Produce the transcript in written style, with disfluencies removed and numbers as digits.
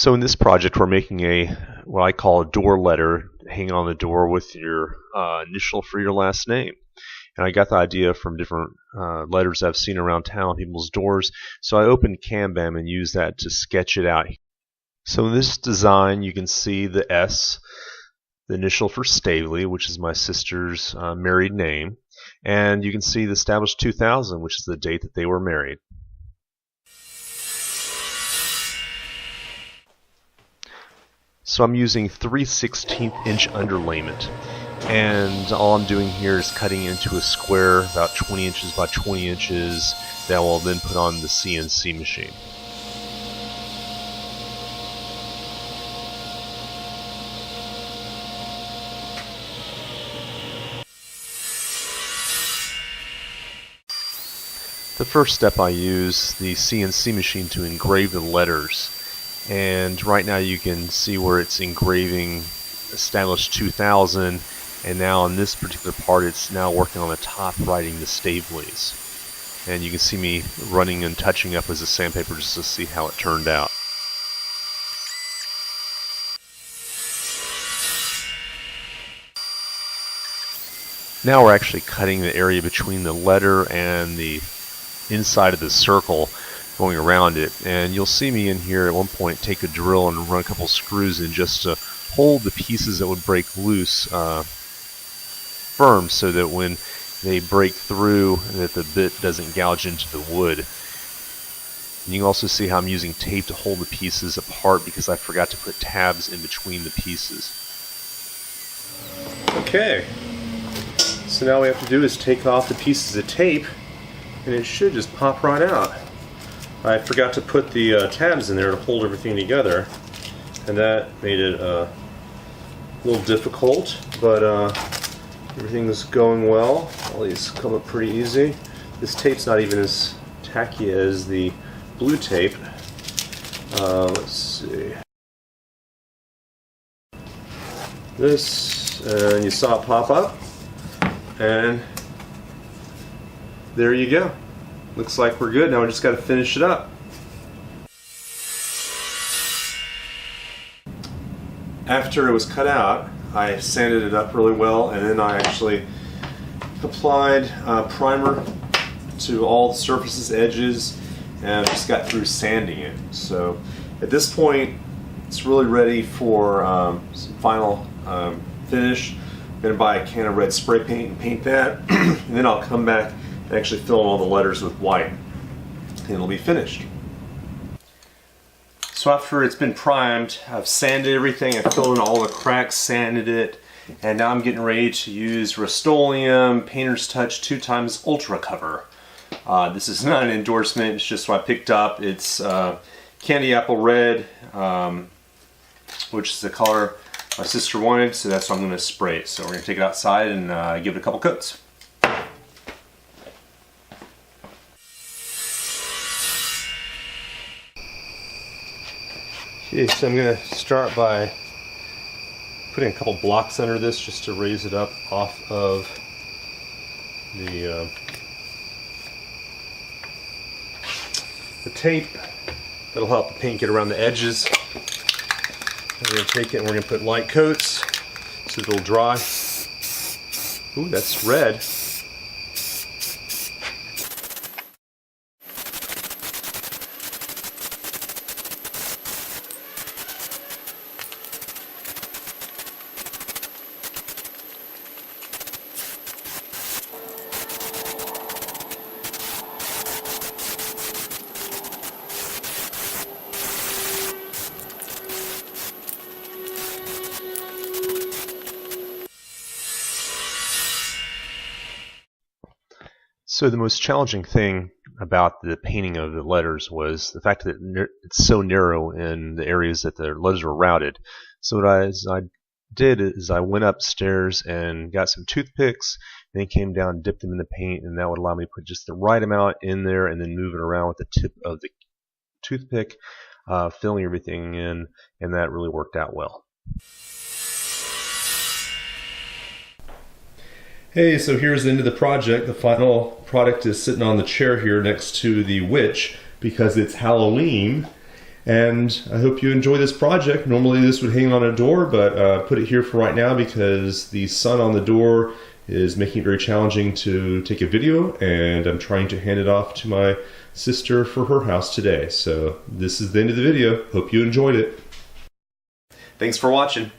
So in this project, we're making what I call a door letter hanging on the door with your initial for your last name. And I got the idea from different letters I've seen around town on people's doors. So I opened Kanban and used that to sketch it out. So in this design, you can see the S, the initial for Stavely, which is my sister's married name. And you can see the established 2000, which is the date that they were married. So I'm using 3/16" underlayment, and all I'm doing here is cutting into a square about 20 inches by 20 inches that will then put on the CNC machine. The first step, I use the CNC machine to engrave the letters. And right now you can see where it's engraving established 2000, and now on this particular part it's now working on the top, writing the Stavely's. And you can see me running and touching up with the sandpaper just to see how it turned out. Now we're actually cutting the area between the letter and the inside of the circle, going around it, and you'll see me in here at one point take a drill and run a couple screws in just to hold the pieces that would break loose firm, so that when they break through, that the bit doesn't gouge into the wood. And you can also see how I'm using tape to hold the pieces apart because I forgot to put tabs in between the pieces. Okay, so now all we have to do is take off the pieces of tape, and it should just pop right out. I forgot to put the tabs in there to hold everything together, and that made it a little difficult, but everything's going well. All these come up pretty easy. This tape's not even as tacky as the blue tape. Let's see. This, and you saw it pop up, and there you go. Looks like we're good. Now we just got to finish it up. After it was cut out, I sanded it up really well, and then I actually applied primer to all the surfaces, edges, and just got through sanding it. So at this point, it's really ready for some final finish. I'm going to buy a can of red spray paint and paint that, and then I'll come back and actually fill in all the letters with white, and it'll be finished. So after it's been primed, I've sanded everything, I filled in all the cracks, sanded it, and now I'm getting ready to use Rust-Oleum Painter's Touch 2x Ultra Cover. This is not an endorsement, it's just what I picked up. It's candy apple red, which is the color my sister wanted, so that's what I'm going to spray it. So we're going to take it outside and give it a couple coats. Okay, so I'm going to start by putting a couple blocks under this just to raise it up off of the tape. That'll help the paint get around the edges. We're going to take it and we're going to put light coats so it'll dry. Ooh, that's red. So the most challenging thing about the painting of the letters was the fact that it's so narrow in the areas that the letters were routed. So what I did is I went upstairs and got some toothpicks, and then came down and dipped them in the paint, and that would allow me to put just the right amount in there and then move it around with the tip of the toothpick, filling everything in, and that really worked out well. Hey, so here's the end of the project. The final product is sitting on the chair here next to the witch because it's Halloween. And I hope you enjoy this project. Normally this would hang on a door, but put it here for right now because the sun on the door is making it very challenging to take a video, and I'm trying to hand it off to my sister for her house today. So this is the end of the video. Hope you enjoyed it. Thanks for watching.